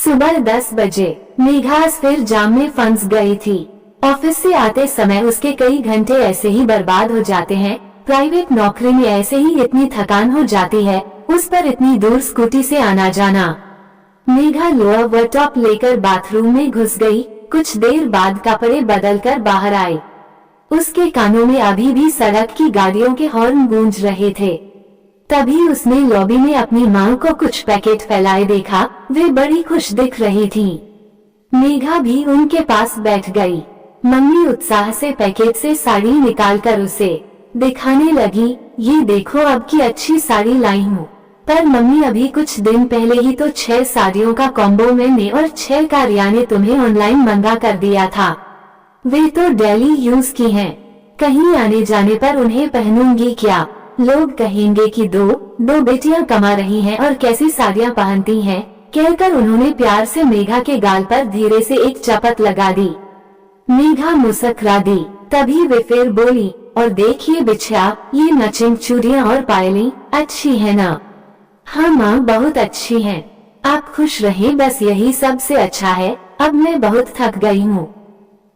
सुबह 10 बजे मेघा फिर जाम में फंस गई थी। ऑफिस से आते समय उसके कई घंटे ऐसे ही बर्बाद हो जाते हैं। प्राइवेट नौकरी में ऐसे ही इतनी थकान हो जाती है, उस पर इतनी दूर स्कूटी से आना जाना। मेघा लोअर व टॉप लेकर बाथरूम में घुस गई। कुछ देर बाद कपड़े बदलकर बाहर आई। उसके कानों में अभी भी सड़क की गाड़ियों के हॉर्न गूंज रहे थे। तभी उसने लॉबी में अपनी माँ को कुछ पैकेट फैलाए देखा। वे बड़ी खुश दिख रही थी। मेघा भी उनके पास बैठ गई। मम्मी उत्साह से पैकेट से साड़ी निकालकर उसे दिखाने लगी। ये देखो, अब की अच्छी साड़ी लाई हूँ। पर मम्मी, अभी कुछ दिन पहले ही तो 6 साड़ियों का कॉम्बो मैंने और 6 का रिया ने तुम्हें ऑनलाइन मंगा कर दिया था। वे तो डेली यूज की हैं। कहीं आने जाने पर उन्हें पहनूंगी क्या? लोग कहेंगे कि दो बेटियां कमा रही हैं और कैसी साड़ियां पहनती हैं। कहकर उन्होंने प्यार से मेघा के गाल पर धीरे से एक चपत लगा दी। मेघा मुस्कुरा दी। तभी वे फिर बोली, और देखिए बिछिया, ये मैचिंग चूड़ियां और पायलें अच्छी है ना? हाँ माँ, बहुत अच्छी हैं। आप खुश रहें, बस यही सबसे अच्छा है। अब मैं बहुत थक गई हूँ।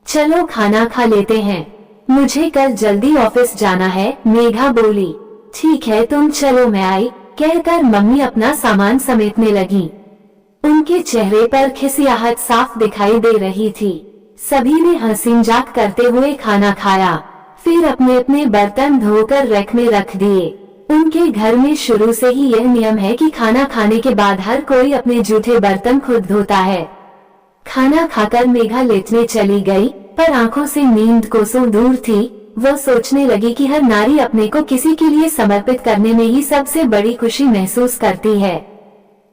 चलो खाना खा लेते हैं, मुझे कल जल्दी ऑफिस जाना है। मेघा बोली। ठीक है, तुम चलो, मैं आई। कहकर मम्मी अपना सामान समेटने लगी। उनके चेहरे पर खिसियाहट साफ दिखाई दे रही थी। सभी ने हंसी मजाक करते हुए खाना खाया, फिर अपने अपने बर्तन धोकर रैक में रख दिए। उनके घर में शुरू से ही यह नियम है कि खाना खाने के बाद हर कोई अपने जूठे बर्तन खुद धोता है। खाना खाकर मेघा लेटने चली गई, पर आंखों से नींद कोसों दूर थी। वह सोचने लगी कि हर नारी अपने को किसी के लिए समर्पित करने में ही सबसे बड़ी खुशी महसूस करती है।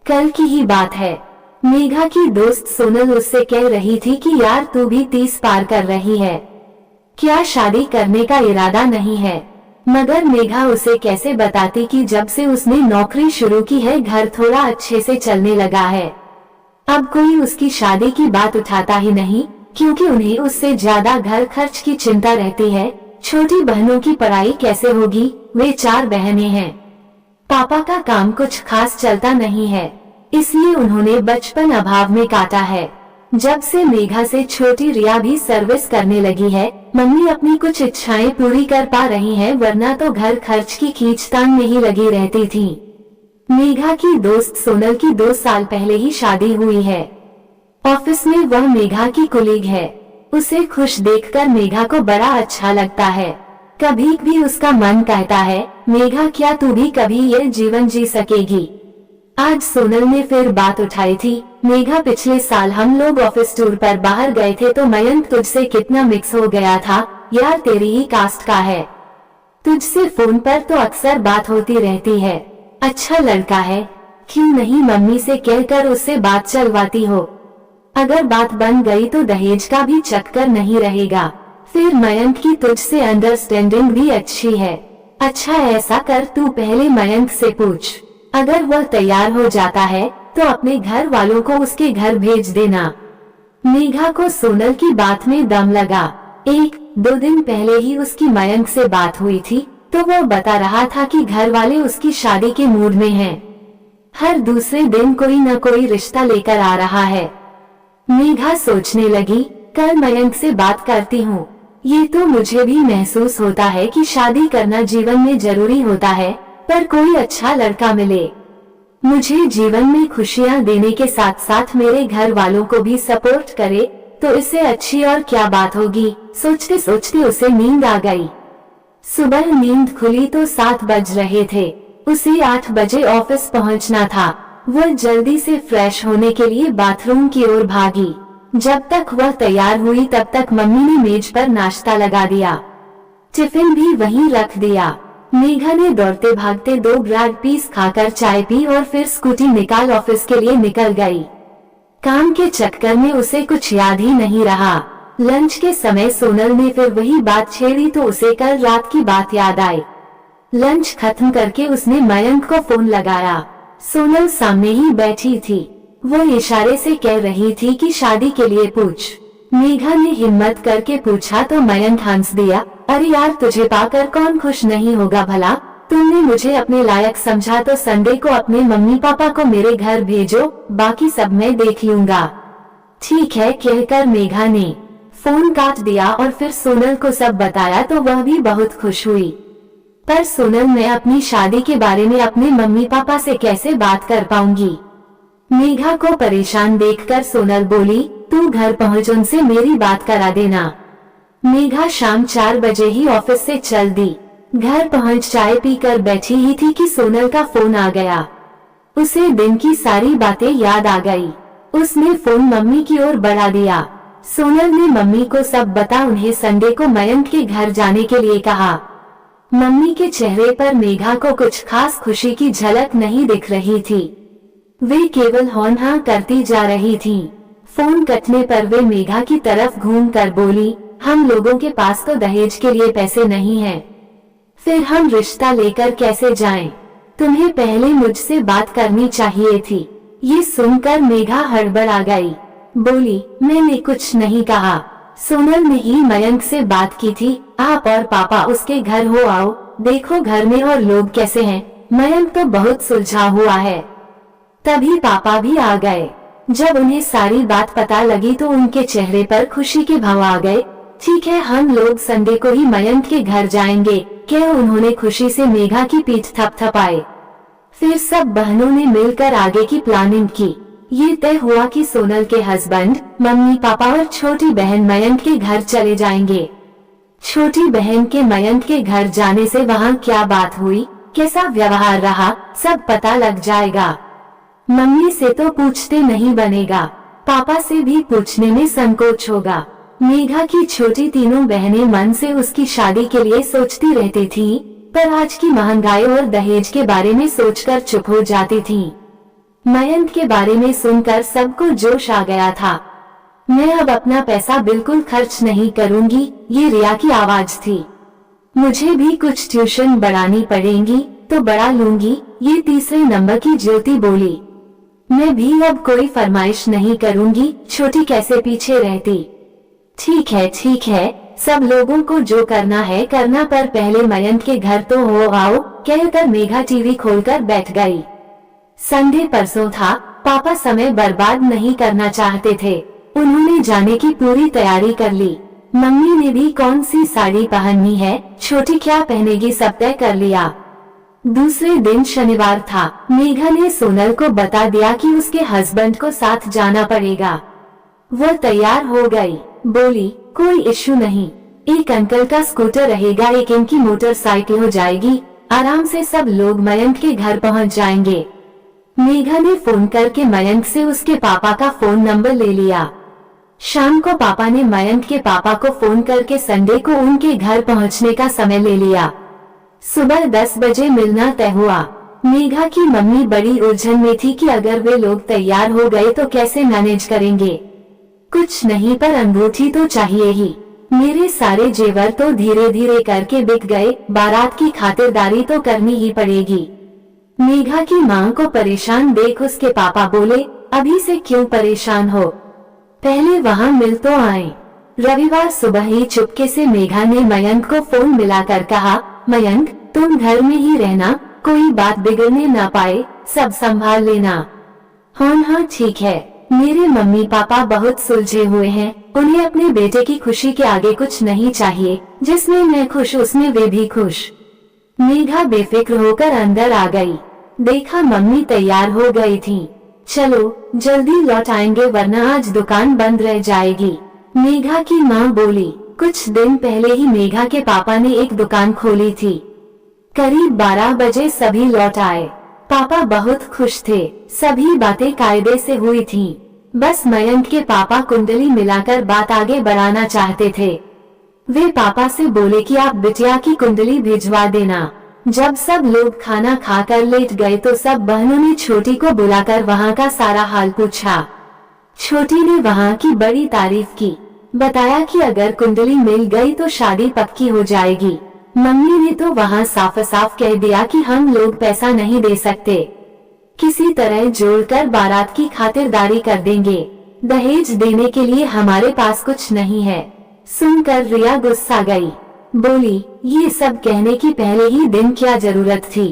कल की ही बात है, मेघा की दोस्त सोनल उससे कह रही थी कि यार, तू भी 30 पार कर रही है, क्या शादी करने का इरादा नहीं है? मगर मेघा उसे कैसे बताती कि जब से उसने नौकरी शुरू की है, घर थोड़ा अच्छे से चलने लगा है। अब कोई उसकी शादी की बात उठाता ही नहीं, क्योंकि उन्हें उससे ज्यादा घर खर्च की चिंता रहती है। छोटी बहनों की पढ़ाई कैसे होगी? वे 4 बहनें हैं। पापा का काम कुछ खास चलता नहीं है, इसलिए उन्होंने बचपन अभाव में काटा है। जब से मेघा से छोटी रिया भी सर्विस करने लगी है, मम्मी अपनी कुछ इच्छाएं पूरी कर पा रही हैं, वरना तो घर खर्च की खींचतान में ही लगी रहती थी। मेघा की दोस्त सोनल की 2 साल पहले ही शादी हुई है। ऑफिस में वह मेघा की कुलीग है। उसे खुश देखकर मेघा को बड़ा अच्छा लगता है। कभी भी उसका मन कहता है, मेघा, क्या तू भी कभी ये जीवन जी सकेगी? आज सोनल ने फिर बात उठाई थी। मेघा, पिछले साल हम लोग ऑफिस टूर पर बाहर गए थे तो मयंक तुझसे कितना मिक्स हो गया था। यार, तेरी ही कास्ट का है। तुझसे फोन पर तो अक्सर बात होती रहती है। अच्छा लड़का है, क्यों नहीं मम्मी से कहकर उससे बात चलवाती हो? अगर बात बन गई तो दहेज का भी चक्कर नहीं रहेगा। फिर मयंक की तुझसे अंडरस्टैंडिंग भी अच्छी है। अच्छा, ऐसा कर, तू पहले मयंक से पूछ। अगर वह तैयार हो जाता है तो अपने घर वालों को उसके घर भेज देना। मेघा को सोनल की बात में दम लगा। 1-2 दिन पहले ही उसकी मयंक से बात हुई थी, तो वह बता रहा था कि घर वाले उसकी शादी के मूड में हैं। हर दूसरे दिन कोई न कोई रिश्ता लेकर आ रहा है। मेघा सोचने लगी, कल मयंक से बात करती हूँ। ये तो मुझे भी महसूस होता है कि शादी करना जीवन में जरूरी होता है, पर कोई अच्छा लड़का मिले, मुझे जीवन में खुशियाँ देने के साथ साथ मेरे घर वालों को भी सपोर्ट करे, तो इससे अच्छी और क्या बात होगी। सोचते सोचते उसे नींद आ गई। सुबह नींद खुली तो 7 बज रहे थे। उसे 8 बजे ऑफिस पहुंचना था। वह जल्दी से फ्रेश होने के लिए बाथरूम की ओर भागी। जब तक वह तैयार हुई तब तक मम्मी ने मेज पर नाश्ता लगा दिया। टिफिन भी वहीं रख दिया। मेघा ने दौड़ते भागते 2 ब्रेड पीस खाकर चाय पी और फिर स्कूटी निकाल ऑफिस के लिए निकल गई। काम के चक्कर में उसे कुछ याद ही नहीं रहा। लंच के समय सोनल ने फिर वही बात छेड़ी तो उसे कल रात की बात याद आई। लंच खत्म करके उसने मयंक को फोन लगाया। सोनल सामने ही बैठी थी। वो इशारे से कह रही थी कि शादी के लिए पूछ। मेघा ने हिम्मत करके पूछा तो मयंक हंस दिया। अरे यार, तुझे पाकर कौन खुश नहीं होगा भला? तुमने मुझे अपने लायक समझा तो संडे को अपने मम्मी पापा को मेरे घर भेजो, बाकी सब मैं देख लूंगा। ठीक है कहकर मेघा ने फोन काट दिया और फिर सोनल को सब बताया तो वह भी बहुत खुश हुई। पर सोनल, मैं अपनी शादी के बारे में अपने मम्मी पापा से कैसे बात कर पाऊंगी? मेघा को परेशान देखकर सोनल बोली, तू घर पहुंच उनसे मेरी बात करा देना। मेघा शाम 4 बजे ही ऑफिस से चल दी। घर पहुंच चाय पीकर बैठी ही थी कि सोनल का फोन आ गया। उसे दिन की सारी बातें याद आ गई। उसने फोन मम्मी की ओर बढ़ा दिया। सोनल ने मम्मी को सब बता उन्हें संडे को मयंक के घर जाने के लिए कहा। मम्मी के चेहरे पर मेघा को कुछ खास खुशी की झलक नहीं दिख रही थी। वे केवल हॉन हाँ करती जा रही थी। फोन कटने पर वे मेघा की तरफ घूम कर बोली, हम लोगों के पास तो दहेज के लिए पैसे नहीं हैं। फिर हम रिश्ता लेकर कैसे जाएं? तुम्हें पहले मुझसे बात करनी चाहिए थी। ये सुनकर मेघा हड़बड़ा गई। बोली, मैंने कुछ नहीं कहा। सोनल ने ही मयंक से बात की थी। आप और पापा उसके घर हो आओ, देखो घर में और लोग कैसे हैं। मयंक तो बहुत सुलझा हुआ है। तभी पापा भी आ गए। जब उन्हें सारी बात पता लगी तो उनके चेहरे पर खुशी के भाव आ गए। ठीक है, हम लोग संडे को ही मयंक के घर जाएंगे, क्या उन्होंने खुशी से मेघा की पीठ थपथपाई। फिर सब बहनों ने मिलकर आगे की प्लानिंग की। ये तय हुआ कि सोनल के हस्बैंड, मम्मी पापा और छोटी बहन मयंक के घर चले जाएंगे। छोटी बहन के मयंक के घर जाने से वहाँ क्या बात हुई, कैसा व्यवहार रहा, सब पता लग जाएगा। मम्मी से तो पूछते नहीं बनेगा, पापा से भी पूछने में संकोच होगा। मेघा की छोटी तीनों बहनें मन से उसकी शादी के लिए सोचती रहती थीं, पर आज की महंगाई और दहेज के बारे में सोचकर चुप हो जाती थीं। मयंक के बारे में सुनकर सबको जोश आ गया था। मैं अब अपना पैसा बिल्कुल खर्च नहीं करूंगी, ये रिया की आवाज थी। मुझे भी कुछ ट्यूशन बढ़ानी पड़ेगी तो बढ़ा लूंगी, ये तीसरे नंबर की ज्योति बोली। मैं भी अब कोई फरमाइश नहीं करूंगी, छोटी कैसे पीछे रहती। ठीक है, सब लोगों को जो करना है करना, पर पहले मयंक के घर तो हो आओ, कहकर मेघा टीवी खोलकर बैठ गई। संडे परसों था, पापा समय बर्बाद नहीं करना चाहते थे। उन्होंने जाने की पूरी तैयारी कर ली। मम्मी ने भी कौन सी साड़ी पहननी है, छोटी क्या पहनेगी, सब तय कर लिया। दूसरे दिन शनिवार था। मेघा ने सोनल को बता दिया कि उसके हस्बैंड को साथ जाना पड़ेगा। वो तैयार हो गई। बोली, कोई इश्यू नहीं, एक अंकल का स्कूटर रहेगा, एक इनकी मोटरसाइकिल हो जाएगी, आराम से सब लोग मयंक के घर पहुंच जाएंगे। मेघा ने फोन करके मयंक से उसके पापा का फोन नंबर ले लिया। शाम को पापा ने मयंक के पापा को फोन करके संडे को उनके घर पहुंचने का समय ले लिया। सुबह 10 बजे मिलना तय हुआ। मेघा की मम्मी बड़ी उलझन में थी कि अगर वे लोग तैयार हो गए तो कैसे मैनेज करेंगे। कुछ नहीं, पर अंगूठी तो चाहिए ही। मेरे सारे जेवर तो धीरे धीरे करके बिक गए, बारात की खातिरदारी तो करनी ही पड़ेगी। मेघा की मां को परेशान देख उसके पापा बोले, अभी से क्यों परेशान हो, पहले वहाँ मिल तो आए। रविवार सुबह ही चुपके से मेघा ने मयंक को फोन मिलाकर कहा, मयंक तुम घर में ही रहना, कोई बात बिगड़ने ना पाए, सब संभाल लेना। हाँ ठीक है, मेरे मम्मी पापा बहुत सुलझे हुए हैं, उन्हें अपने बेटे की खुशी के आगे कुछ नहीं चाहिए, जिसमें मैं खुश उसमें वे भी खुश। मेघा बेफिक्र होकर अंदर आ गई। देखा मम्मी तैयार हो गई थी। चलो जल्दी लौट आएंगे वरना आज दुकान बंद रह जाएगी, मेघा की माँ बोली। कुछ दिन पहले ही मेघा के पापा ने एक दुकान खोली थी। करीब 12 बजे सभी लौट आए। पापा बहुत खुश थे, सभी बातें कायदे से हुई थीं। बस मयंक के पापा कुंडली मिलाकर बात आगे बढ़ाना चाहते थे। वे पापा से बोले कि आप बिटिया की कुंडली भिजवा देना। जब सब लोग खाना खाकर लेट गए तो सब बहनों ने छोटी को बुलाकर वहाँ का सारा हाल पूछा। छोटी ने वहाँ की बड़ी तारीफ की, बताया कि अगर कुंडली मिल गई तो शादी पक्की हो जाएगी। मम्मी ने तो वहाँ साफ साफ कह दिया कि हम लोग पैसा नहीं दे सकते, किसी तरह जोड़कर बारात की खातिरदारी कर देंगे, दहेज देने के लिए हमारे पास कुछ नहीं है। सुनकर रिया गुस्सा गई। बोली, ये सब कहने की पहले ही दिन क्या जरूरत थी।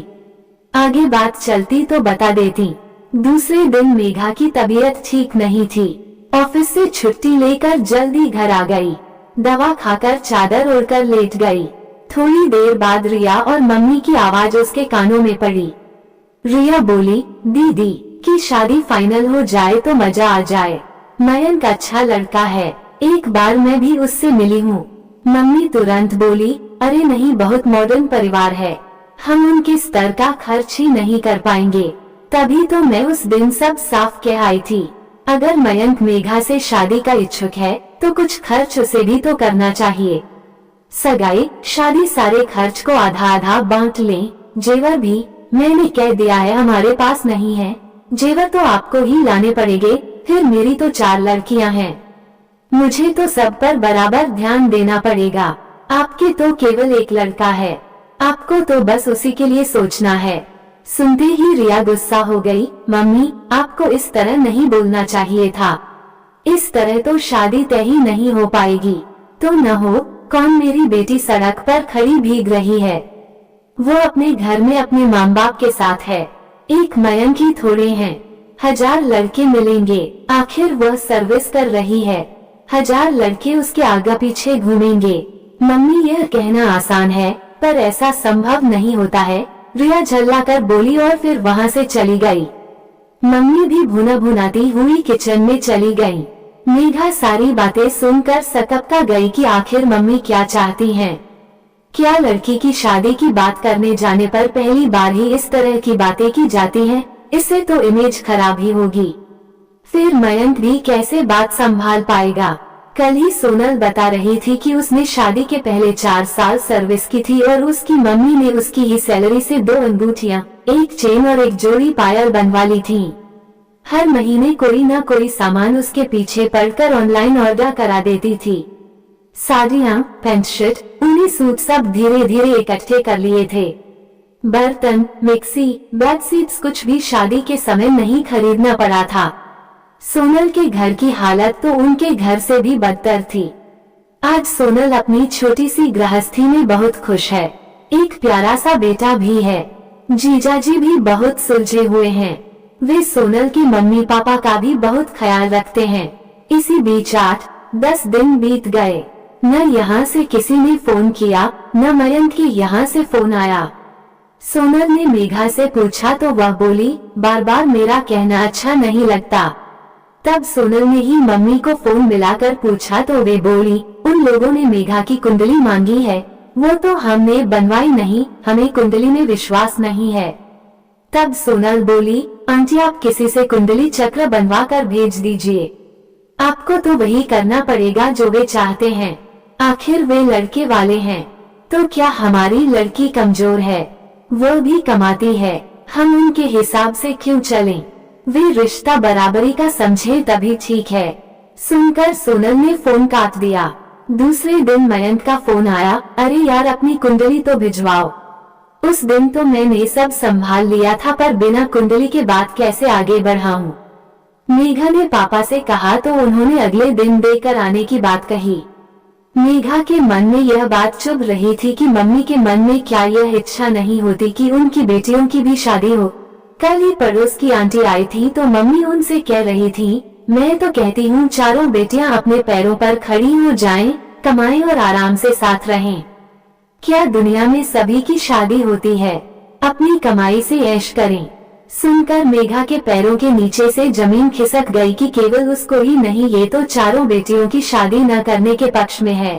आगे बात चलती तो बता देती। दूसरे दिन मेघा की तबीयत ठीक नहीं थी। ऑफिस से छुट्टी लेकर जल्दी घर आ गई। दवा खाकर चादर ओढ़कर लेट गई। थोड़ी देर बाद रिया और मम्मी की आवाज उसके कानों में पड़ी। रिया बोली, दीदी की शादी फाइनल हो जाए तो मजा आ जाए। मयंक अच्छा लड़का है, एक बार मैं भी उससे मिली हूँ। मम्मी तुरंत बोली, अरे नहीं, बहुत मॉडर्न परिवार है, हम उनके स्तर का खर्च ही नहीं कर पाएंगे। तभी तो मैं उस दिन सब साफ कह आई थी। अगर मयंक मेघा से शादी का इच्छुक है तो कुछ खर्च उसे भी तो करना चाहिए। सगाई शादी सारे खर्च को आधा आधा बांट लें। जेवर भी मैंने कह दिया है हमारे पास नहीं है। जेवर तो आपको ही लाने पड़ेंगे, फिर मेरी तो 4 लड़कियां हैं, मुझे तो सब पर बराबर ध्यान देना पड़ेगा। आपके तो केवल एक लड़का है, आपको तो बस उसी के लिए सोचना है। सुनते ही रिया गुस्सा हो गई। मम्मी, आपको इस तरह नहीं बोलना चाहिए था। इस तरह तो शादी तय ही नहीं हो पाएगी। तो न हो, कौन मेरी बेटी सड़क पर खड़ी भीग रही है? वो अपने घर में अपने माँ बाप के साथ है। एक मयंक ही थोड़े हैं, 1000 लड़के मिलेंगे। आखिर वह सर्विस कर रही है, 1000 लड़के उसके आगे पीछे घूमेंगे। मम्मी, यह कहना आसान है पर ऐसा संभव नहीं होता है, रिया झल्लाकर बोली और फिर वहाँ से चली गई। मम्मी भी भुना भुनाती हुई किचन में चली गई। मेघा सारी बातें सुनकर सकपका गई कि आखिर मम्मी क्या चाहती हैं। क्या लड़की की शादी की बात करने जाने पर पहली बार ही इस तरह की बातें की जाती हैं? इससे तो इमेज खराब ही होगी। फिर मयंक भी कैसे बात संभाल पाएगा? कल ही सोनल बता रही थी कि उसने शादी के पहले 4 साल सर्विस की थी और उसकी मम्मी ने उसकी ही सैलरी से 2 अंगूठियां, एक चेन और एक जोड़ी पायल बनवा ली थी। हर महीने कोई न कोई सामान उसके पीछे पड़कर ऑनलाइन ऑर्डर करा देती थी। साड़ियाँ, पैंट शर्ट, ऊनी सूट सब धीरे धीरे इकट्ठे कर लिए थे। बर्तन, मिक्सी, बेडशीट्स कुछ भी शादी के समय नहीं खरीदना पड़ा था। सोनल के घर की हालत तो उनके घर से भी बदतर थी। आज सोनल अपनी छोटी सी गृहस्थी में बहुत खुश है। एक प्यारा सा बेटा भी है। जीजाजी भी बहुत सुलझे हुए हैं। वे सोनल की मम्मी पापा का भी बहुत ख्याल रखते हैं। इसी बीच 8-10 दिन बीत गए। न यहाँ से किसी ने फोन किया, न मयंक के यहाँ से फोन आया। सोनल ने मेघा से पूछा तो वह बोली, बार बार मेरा कहना अच्छा नहीं लगता। तब सोनल ने ही मम्मी को फोन मिलाकर पूछा तो वे बोली, उन लोगों ने मेघा की कुंडली मांगी है, वो तो हमने बनवाई नहीं, हमें कुंडली में विश्वास नहीं है। तब सोनल बोली, आंटी आप किसी से कुंडली चक्र बनवा कर भेज दीजिए। आपको तो वही करना पड़ेगा जो वे चाहते हैं, आखिर वे लड़के वाले हैं। तो क्या हमारी लड़की कमजोर है? वो भी कमाती है, हम उनके हिसाब से क्यों चलें? वे रिश्ता बराबरी का समझे तभी ठीक है। सुनकर सोनल ने फोन काट दिया। दूसरे दिन मयंक का फोन आया, अरे यार अपनी कुंडली तो भिजवाओ। उस दिन तो मैंने सब संभाल लिया था पर बिना कुंडली के बाद कैसे आगे बढ़ाऊं? मेघा ने पापा से कहा तो उन्होंने अगले दिन देकर आने की बात कही। मेघा के मन में यह बात चुभ रही थी कि मम्मी के मन में क्या यह इच्छा नहीं होती कि उनकी बेटियों की भी शादी हो। कल ही पड़ोस की आंटी आई थी तो मम्मी उनसे कह रही थी, मैं तो कहती हूँ चारों बेटियां अपने पैरों पर खड़ी हो जाएं, कमाएं और आराम से साथ रहें। क्या दुनिया में सभी की शादी होती है? अपनी कमाई से ऐश करें। सुनकर मेघा के पैरों के नीचे से जमीन खिसक गई कि केवल उसको ही नहीं, ये तो चारों बेटियों की शादी न करने के पक्ष में है।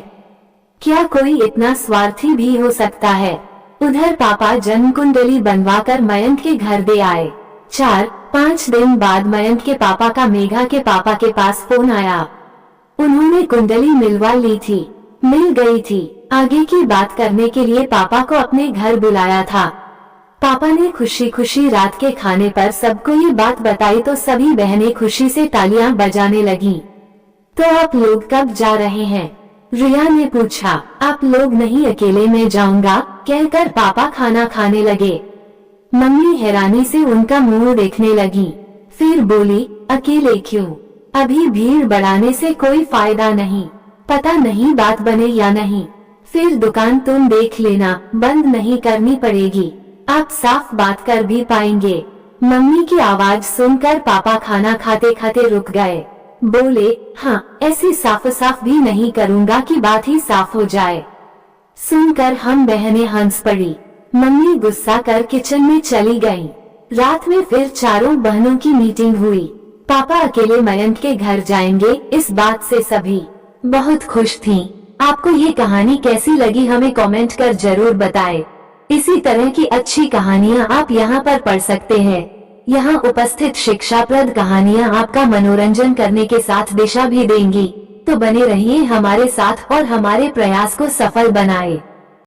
क्या कोई इतना स्वार्थी भी हो सकता है? उधर पापा जन्म कुंडली बनवाकर मयंक के घर दे आए। 4-5 दिन बाद मयंक के पापा का मेघा के पापा के पास फोन आया। उन्होंने कुंडली मिलवा ली थी, मिल गई थी। आगे की बात करने के लिए पापा को अपने घर बुलाया था। पापा ने खुशी खुशी रात के खाने पर सबको ये बात बताई तो सभी बहनें खुशी से तालियां बजाने लगीं। तो आप लोग कब जा रहे हैं? रिया ने पूछा। आप लोग नहीं, अकेले मैं जाऊंगा, कहकर पापा खाना खाने लगे। मम्मी हैरानी से उनका मुंह देखने लगी, फिर बोली, अकेले क्यों? अभी भीड़ बढ़ाने से कोई फायदा नहीं, पता नहीं बात बने या नहीं। फिर दुकान तुम देख लेना, बंद नहीं करनी पड़ेगी, आप साफ बात कर भी पाएंगे। मम्मी की आवाज सुनकर पापा खाना खाते खाते रुक गए। बोले, हाँ, ऐसे साफ साफ भी नहीं करूँगा कि बात ही साफ हो जाए। सुनकर हम बहनें हंस पड़ी। मम्मी गुस्सा कर किचन में चली गईं। रात में फिर चारों बहनों की मीटिंग हुई। पापा अकेले मयंक के घर जाएंगे, इस बात से सभी बहुत खुश थीं। आपको ये कहानी कैसी लगी हमें कमेंट कर जरूर बताएं। इसी तरह की अच्छी कहानियाँ आप यहाँ पर पढ़ सकते हैं। यहाँ उपस्थित शिक्षाप्रद कहानियाँ आपका मनोरंजन करने के साथ दिशा भी देंगी। तो बने रहिए हमारे साथ और हमारे प्रयास को सफल बनाएं।